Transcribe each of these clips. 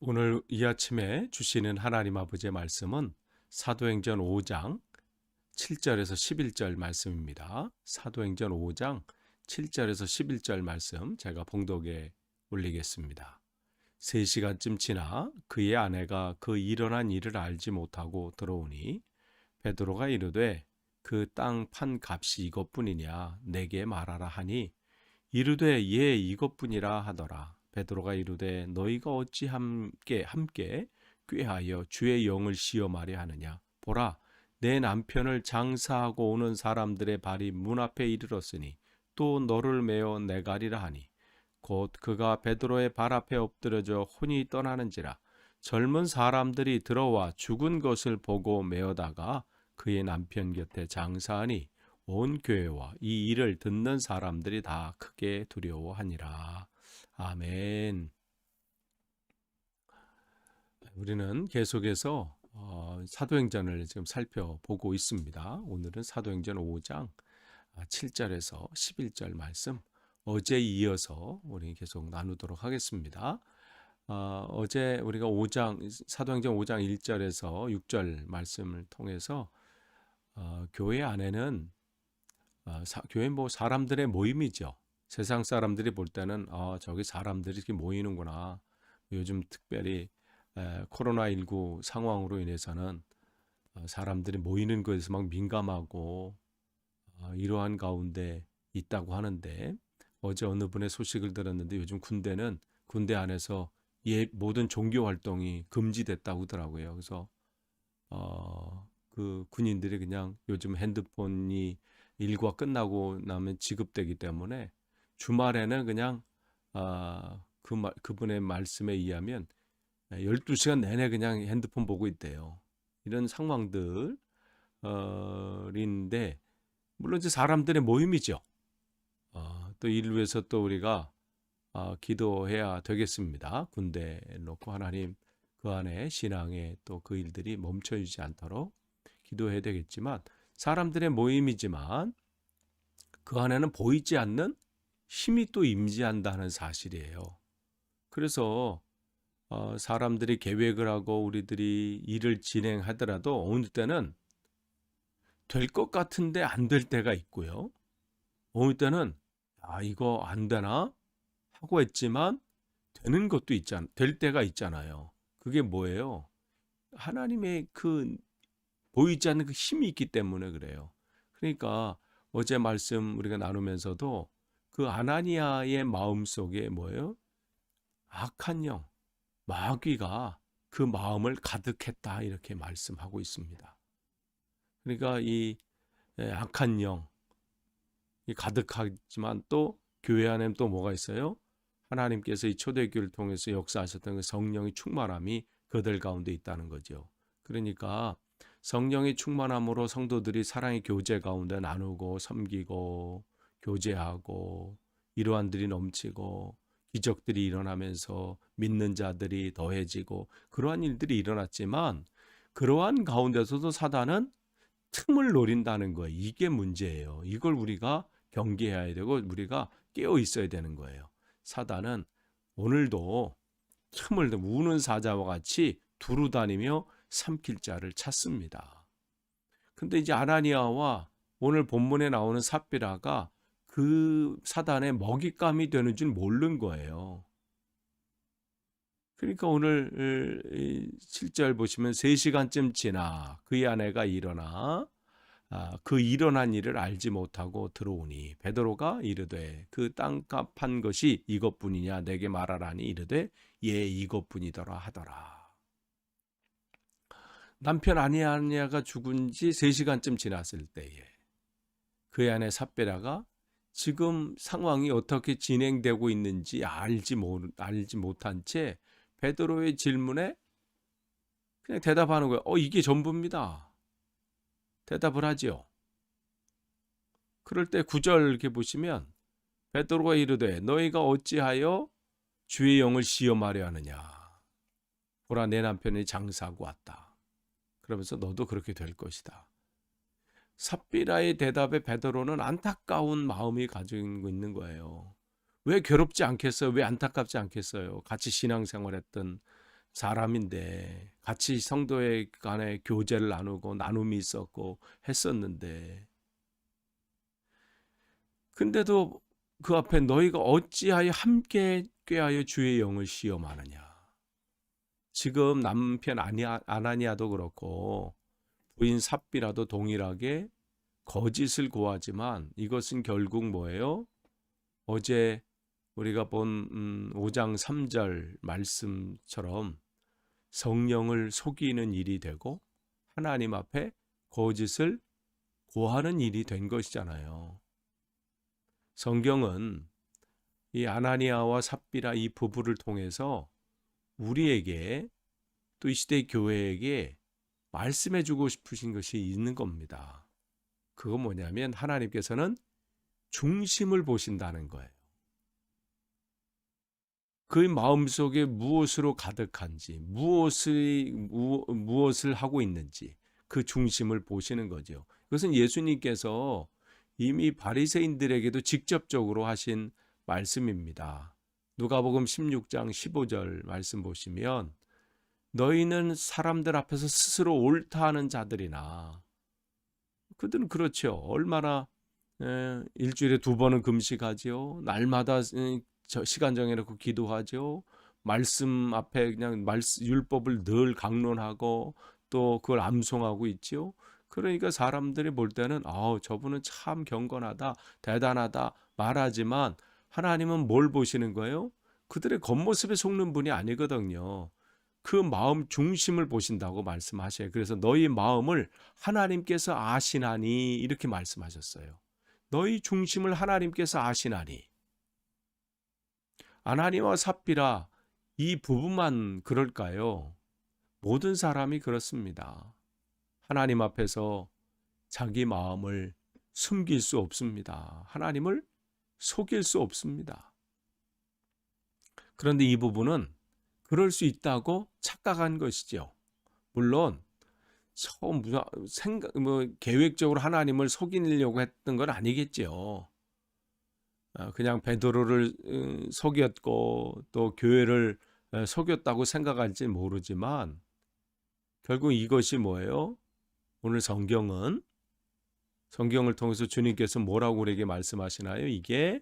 오늘 이 아침에 주시는 하나님 아버지의 말씀은 사도행전 5장 7절에서 11절 말씀입니다. 사도행전 5장 7절에서 11절 말씀 제가 봉독에 올리겠습니다. 3시간쯤 지나 그의 아내가 그 일어난 일을 알지 못하고 들어오니 베드로가 이르되 그 땅 판 값이 이것뿐이냐 내게 말하라 하니 이르되 예 이것뿐이라 하더라. 베드로가 이르되 너희가 어찌 함께 꾀하여 주의 영을 시험하려 하느냐. 보라 내 남편을 장사하고 오는 사람들의 발이 문 앞에 이르렀으니 또 너를 메어 내가리라 하니 곧 그가 베드로의 발 앞에 엎드려져 혼이 떠나는지라. 젊은 사람들이 들어와 죽은 것을 보고 메어다가 그의 남편 곁에 장사하니 온 교회와 이 일을 듣는 사람들이 다 크게 두려워하니라. 아멘. 우리는 계속해서 사도행전을 지금 살펴보고 있습니다. 오늘은 사도행전 5장 7절에서 11절 말씀 어제 이어서 우리 계속 나누도록 하겠습니다. 어제 우리가 사도행전 5장 1절에서 6절 말씀을 통해서 교회 안에는 교회 사람들의 모임이죠. 세상 사람들이 볼 때는 저기 사람들이 이렇게 모이는구나. 요즘 특별히 코로나19 상황으로 인해서는 사람들이 모이는 것에서 막 민감하고 이러한 가운데 있다고 하는데 어제 어느 분의 소식을 들었는데 요즘 군대 안에서 모든 종교 활동이 금지됐다고 하더라고요. 그래서 그 군인들이 그냥 요즘 핸드폰이 일과 끝나고 나면 지급되기 때문에 주말에는 그냥 그분의 말씀에 의하면 12시간 내내 그냥 핸드폰 보고 있대요. 이런 상황들인데 물론 이제 사람들의 모임이죠. 또 이를 위해서 또 우리가 기도해야 되겠습니다. 군대에 놓고 하나님 그 안에 신앙에 또 그 일들이 멈춰지지 않도록 기도해야 되겠지만 사람들의 모임이지만 그 안에는 보이지 않는 힘이 또 임재한다는 사실이에요. 그래서 사람들이 계획을 하고 우리들이 일을 진행하더라도 어느 때는 될 것 같은데 안 될 때가 있고요. 어느 때는 이거 안 되나 하고 했지만 되는 것도 될 때가 있잖아요. 그게 뭐예요? 하나님의 그 보이지 않는 그 힘이 있기 때문에 그래요. 그러니까 어제 말씀 우리가 나누면서도 그 아나니아의 마음속에 뭐예요? 악한 영, 마귀가 그 마음을 가득했다 이렇게 말씀하고 있습니다. 그러니까 이 악한 영이 가득하지만 또 교회 안에 또 뭐가 있어요? 하나님께서 이 초대교회를 통해서 역사하셨던 그 성령의 충만함이 그들 가운데 있다는 거죠. 그러니까 성령의 충만함으로 성도들이 사랑의 교제 가운데 나누고 섬기고 교제하고 이러한들이 넘치고 기적들이 일어나면서 믿는 자들이 더해지고 그러한 일들이 일어났지만 그러한 가운데서도 사단은 틈을 노린다는 거예요. 이게 문제예요. 이걸 우리가 경계해야 되고 우리가 깨어 있어야 되는 거예요. 사단은 오늘도 틈을 우는 사자와 같이 두루다니며 삼킬 자를 찾습니다. 근데 이제 아나니아와 오늘 본문에 나오는 삽비라가 그 사단의 먹잇감이 되는 줄 모르는 거예요. 그러니까 오늘 7절 보시면 3시간쯤 지나 그의 아내가 일어나 그 일어난 일을 알지 못하고 들어오니 베드로가 이르되 그 땅값 한 것이 이것뿐이냐 내게 말하라니 이르되 예 이것뿐이더라 하더라. 남편 아니아니아가 죽은 지 3시간쯤 지났을 때에 그의 아내 삽비라가 지금 상황이 어떻게 진행되고 있는지 알지 못한 채 베드로의 질문에 그냥 대답하는 거예요. 이게 전부입니다. 대답을 하죠. 그럴 때 9절 이렇게 보시면 베드로가 이르되 너희가 어찌하여 주의 영을 시험하려 하느냐. 보라 내 남편이 장사하고 왔다. 그러면서 너도 그렇게 될 것이다. 삽비라의 대답에 베드로는 안타까운 마음이 가지고 있는 거예요. 왜 괴롭지 않겠어요? 왜 안타깝지 않겠어요? 같이 신앙생활했던 사람인데 같이 성도의 간에 교제를 나누고 나눔이 있었고 했었는데, 근데도 그 앞에 너희가 어찌하여 함께 꾀하여 주의 영을 시험하느냐. 지금 남편 아나니아도 그렇고 부인 삽비라도 동일하게 거짓을 고하지만 이것은 결국 뭐예요? 어제 우리가 본 5장 3절 말씀처럼 성령을 속이는 일이 되고 하나님 앞에 거짓을 고하는 일이 된 것이잖아요. 성경은 이 아나니아와 삽비라 이 부부를 통해서 우리에게 또 이 시대 교회에게 말씀해 주고 싶으신 것이 있는 겁니다. 그건 뭐냐면 하나님께서는 중심을 보신다는 거예요. 그의 마음속에 무엇으로 가득한지, 무엇을 하고 있는지 그 중심을 보시는 거죠. 그것은 예수님께서 이미 바리새인들에게도 직접적으로 하신 말씀입니다. 누가복음 16장 15절 말씀 보시면 너희는 사람들 앞에서 스스로 옳다 하는 자들이나, 그들은 그렇죠. 얼마나 일주일에 2번은 금식하죠. 날마다 시간 정해놓고 기도하죠. 말씀 앞에 그냥 율법을 늘 강론하고 또 그걸 암송하고 있죠. 그러니까 사람들이 볼 때는 저분은 참 경건하다, 대단하다 말하지만 하나님은 뭘 보시는 거예요? 그들의 겉모습에 속는 분이 아니거든요. 그 마음 중심을 보신다고 말씀하셔요. 그래서 너희 마음을 하나님께서 아시나니 이렇게 말씀하셨어요. 너희 중심을 하나님께서 아시나니. 아나니아와 삽비라 이 부부만 그럴까요? 모든 사람이 그렇습니다. 하나님 앞에서 자기 마음을 숨길 수 없습니다. 하나님을 속일 수 없습니다. 그런데 이 부부는 그럴 수 있다고 착각한 것이죠. 물론 처음 계획적으로 하나님을 속이려고 했던 건 아니겠죠. 그냥 베드로를 속였고 또 교회를 속였다고 생각할지 모르지만 결국 이것이 뭐예요? 오늘 성경을 통해서 주님께서 뭐라고 우리에게 말씀하시나요? 이게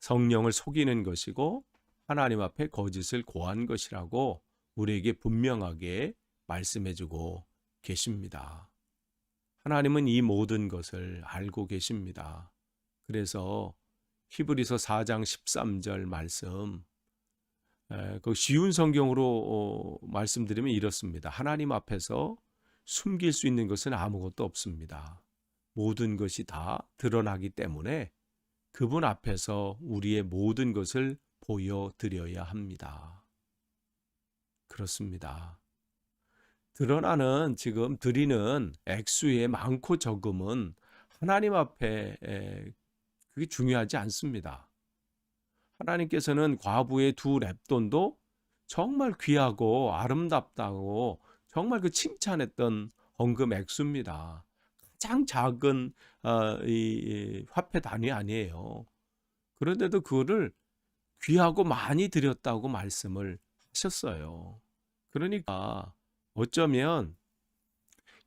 성령을 속이는 것이고 하나님 앞에 거짓을 고한 것이라고 우리에게 분명하게 말씀해주고 계십니다. 하나님은 이 모든 것을 알고 계십니다. 그래서 히브리서 4장 13절 말씀, 그 쉬운 성경으로 말씀드리면 이렇습니다. 하나님 앞에서 숨길 수 있는 것은 아무것도 없습니다. 모든 것이 다 드러나기 때문에 그분 앞에서 우리의 모든 것을 보여드려야 합니다. 그렇습니다. 지금 드리는 액수의 많고 적음은 하나님 앞에 그게 중요하지 않습니다. 하나님께서는 과부의 2 렙돈도 정말 귀하고 아름답다고 정말 그 칭찬했던 헌금 액수입니다. 가장 작은 이 화폐 단위 아니에요. 그런데도 그거를 귀하고 많이 드렸다고 말씀을 하셨어요. 그러니까 어쩌면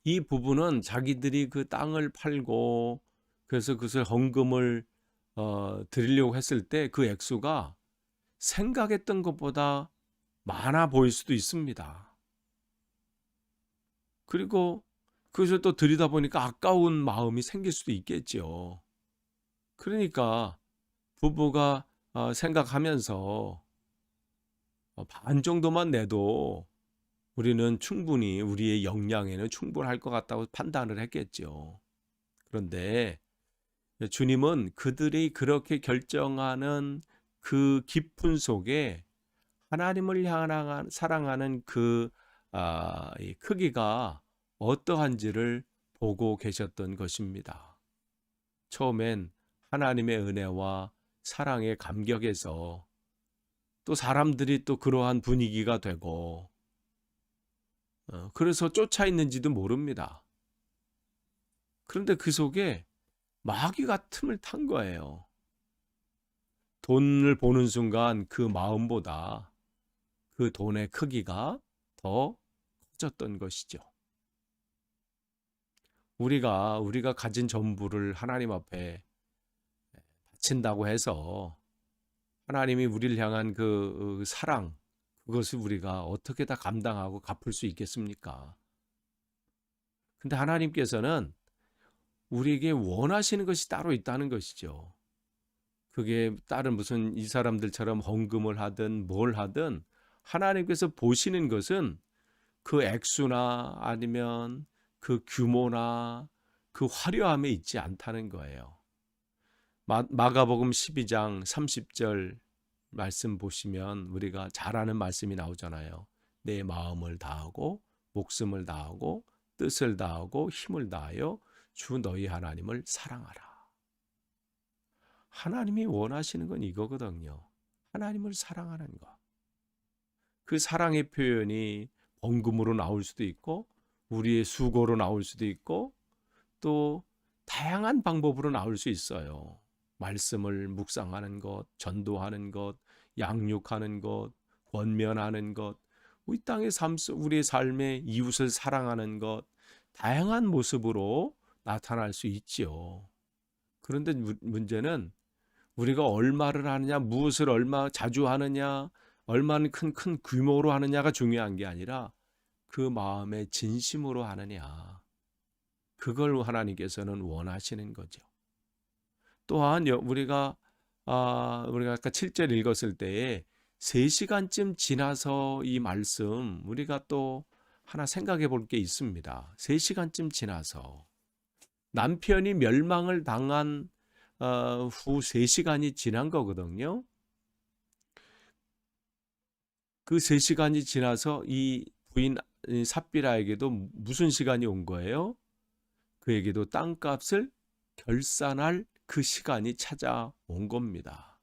이 부부는 자기들이 그 땅을 팔고 그래서 그것을 헌금을 드리려고 했을 때 그 액수가 생각했던 것보다 많아 보일 수도 있습니다. 그리고 그것을 또 드리다 보니까 아까운 마음이 생길 수도 있겠죠. 그러니까 부부가 생각하면서 반 정도만 내도 우리는 충분히 우리의 역량에는 충분할 것 같다고 판단을 했겠죠. 그런데 주님은 그들이 그렇게 결정하는 그 깊은 속에 하나님을 향한 사랑하는 이 크기가 어떠한지를 보고 계셨던 것입니다. 처음엔 하나님의 은혜와 사랑에 감격해서 또 사람들이 또 그러한 분위기가 되고 그래서 쫓아 있는지도 모릅니다. 그런데 그 속에 마귀가 틈을 탄 거예요. 돈을 보는 순간 그 마음보다 그 돈의 크기가 더 커졌던 것이죠. 우리가 가진 전부를 하나님 앞에 바친다고 해서 하나님이 우리를 향한 그 사랑, 그것을 우리가 어떻게 다 감당하고 갚을 수 있겠습니까? 근데 하나님께서는 우리에게 원하시는 것이 따로 있다는 것이죠. 그게 다른 무슨 이 사람들처럼 헌금을 하든 뭘 하든 하나님께서 보시는 것은 그 액수나 아니면 그 규모나 그 화려함에 있지 않다는 거예요. 마가복음 12장 30절 말씀 보시면 우리가 잘 아는 말씀이 나오잖아요. 내 마음을 다하고 목숨을 다하고 뜻을 다하고 힘을 다하여 주 너희 하나님을 사랑하라. 하나님이 원하시는 건 이거거든요. 하나님을 사랑하는 것. 그 사랑의 표현이 헌금으로 나올 수도 있고 우리의 수고로 나올 수도 있고 또 다양한 방법으로 나올 수 있어요. 말씀을 묵상하는 것, 전도하는 것, 양육하는 것, 권면하는 것, 이 땅의 삶, 우리의 삶에 이웃을 사랑하는 것, 다양한 모습으로 나타날 수 있지요. 그런데 문제는 우리가 얼마를 하느냐, 무엇을 얼마 자주 하느냐, 얼마나 큰 규모로 하느냐가 중요한 게 아니라 그 마음의 진심으로 하느냐. 그걸 하나님께서는 원하시는 거죠. 또한 우리가 아까 7절 읽었을 때에 3시간쯤 지나서 이 말씀 우리가 또 하나 생각해 볼 게 있습니다. 3시간쯤 지나서 남편이 멸망을 당한 후 3시간이 지난 거거든요. 그 3시간이 지나서 이 부인 삽비라에게도 무슨 시간이 온 거예요? 그에게도 땅값을 결산할 그 시간이 찾아온 겁니다.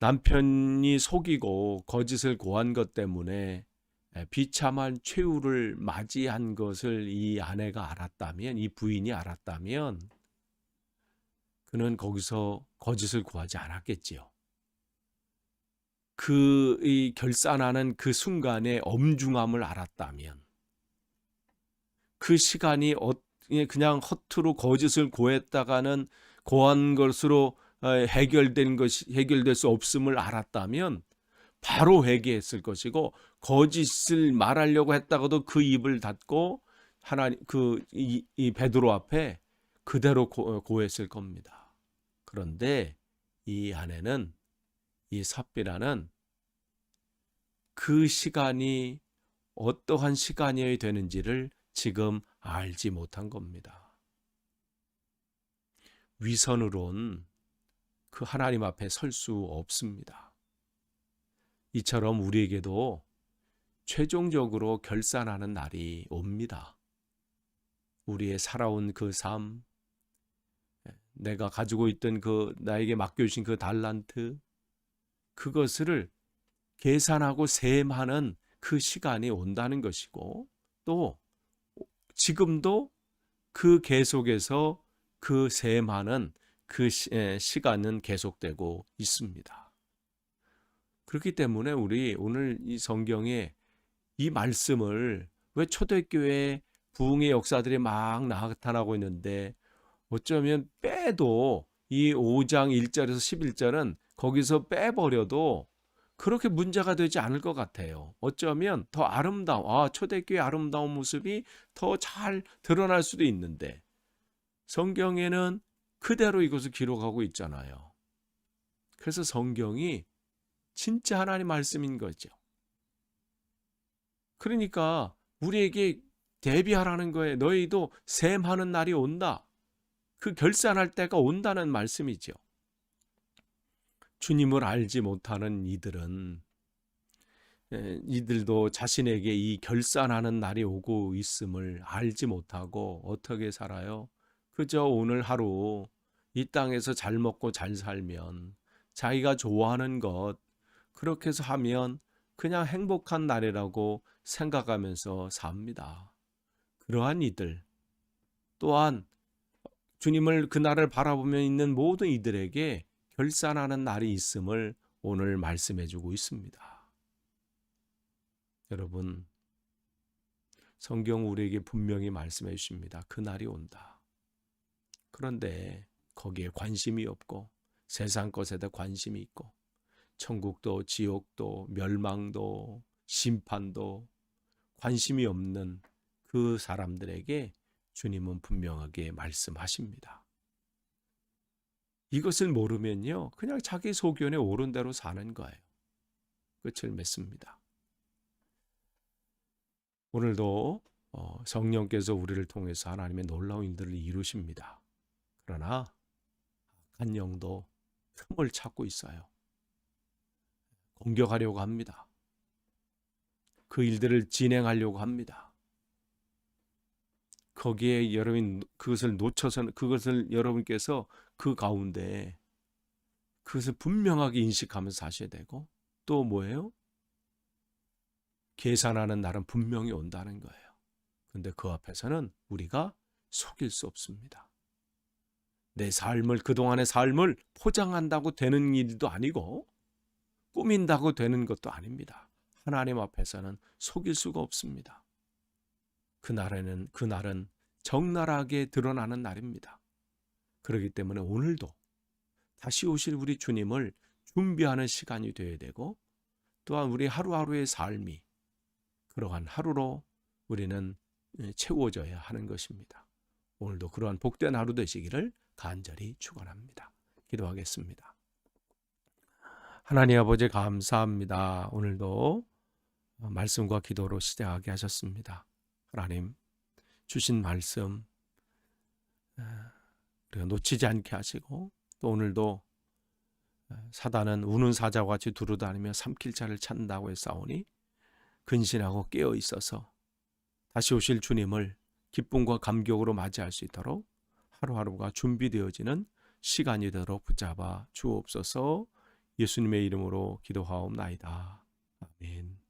남편이 속이고 거짓을 고한 것 때문에 비참한 최후를 맞이한 것을 이 아내가 알았다면, 이 부인이 알았다면 그는 거기서 거짓을 고하지 않았겠지요. 이 결산하는 그 순간의 엄중함을 알았다면, 그 시간이 그냥 허투루 거짓을 고했다가는 고한 것으로 해결될 수 없음을 알았다면 바로 회개했을 것이고, 거짓을 말하려고 했다가도 그 입을 닫고 하나님 이 베드로 앞에 그대로 고했을 겁니다. 그런데 이 아내는, 이 삽비라는 그 시간이 어떠한 시간이어야 되는지를 지금 알지 못한 겁니다. 위선으론 그 하나님 앞에 설 수 없습니다. 이처럼 우리에게도 최종적으로 결산하는 날이 옵니다. 우리의 살아온 그 삶, 내가 가지고 있던 나에게 맡겨주신 그 달란트, 그것을 계산하고 셈하는 그 시간이 온다는 것이고, 또 지금도 그 계속해서 그 셈하는 그 시간은 계속되고 있습니다. 그렇기 때문에 우리 오늘 이 성경에 이 말씀을, 왜 초대교회 부흥의 역사들이 막 나타나고 있는데 어쩌면 빼도 이 5장 1절에서 11절은 거기서 빼버려도 그렇게 문제가 되지 않을 것 같아요. 어쩌면 더 초대교회의 아름다운 모습이 더 잘 드러날 수도 있는데 성경에는 그대로 이것을 기록하고 있잖아요. 그래서 성경이 진짜 하나님 말씀인 거죠. 그러니까 우리에게 대비하라는 거예요. 너희도 셈하는 날이 온다. 그 결산할 때가 온다는 말씀이죠. 주님을 알지 못하는 이들도 자신에게 이 결산하는 날이 오고 있음을 알지 못하고 어떻게 살아요? 그저 오늘 하루 이 땅에서 잘 먹고 잘 살면, 자기가 좋아하는 것 그렇게 해서 하면 그냥 행복한 날이라고 생각하면서 삽니다. 그러한 이들, 또한 주님을 그날을 바라보며 있는 모든 이들에게 결산하는 날이 있음을 오늘 말씀해 주고 있습니다. 여러분, 성경 우리에게 분명히 말씀해 주십니다. 그날이 온다. 그런데 거기에 관심이 없고 세상 것에다 관심이 있고 천국도 지옥도 멸망도 심판도 관심이 없는 그 사람들에게 주님은 분명하게 말씀하십니다. 이것을 모르면요, 그냥 자기 소견에 옳은 대로 사는 거예요. 끝을 맺습니다. 오늘도 성령께서 우리를 통해서 하나님의 놀라운 일들을 이루십니다. 그러나 악한 영도 틈을 찾고 있어요. 공격하려고 합니다. 그 일들을 진행하려고 합니다. 거기에 여러분 그것을 놓쳐서는, 그것을 여러분께서 그 가운데 그것을 분명하게 인식하면서 사셔야 되고, 또 뭐예요? 계산하는 날은 분명히 온다는 거예요. 근데 그 앞에서는 우리가 속일 수 없습니다. 내 삶을, 그동안의 삶을 포장한다고 되는 일도 아니고 꾸민다고 되는 것도 아닙니다. 하나님 앞에서는 속일 수가 없습니다. 그날은 적나라하게 드러나는 날입니다. 그렇기 때문에 오늘도 다시 오실 우리 주님을 준비하는 시간이 되어야 되고, 또한 우리 하루하루의 삶이 그러한 하루로 우리는 채워져야 하는 것입니다. 오늘도 그러한 복된 하루 되시기를 간절히 축원합니다. 기도하겠습니다. 하나님 아버지 감사합니다. 오늘도 말씀과 기도로 시작하게 하셨습니다. 하나님 주신 말씀 우리가 놓치지 않게 하시고, 또 오늘도 사단은 우는 사자와 같이 두루다니며 삼킬 자를 찾는다고 했사오니 근신하고 깨어 있어서 다시 오실 주님을 기쁨과 감격으로 맞이할 수 있도록 하루하루가 준비되어지는 시간이 되도록 붙잡아 주옵소서. 예수님의 이름으로 기도하옵나이다. 아멘.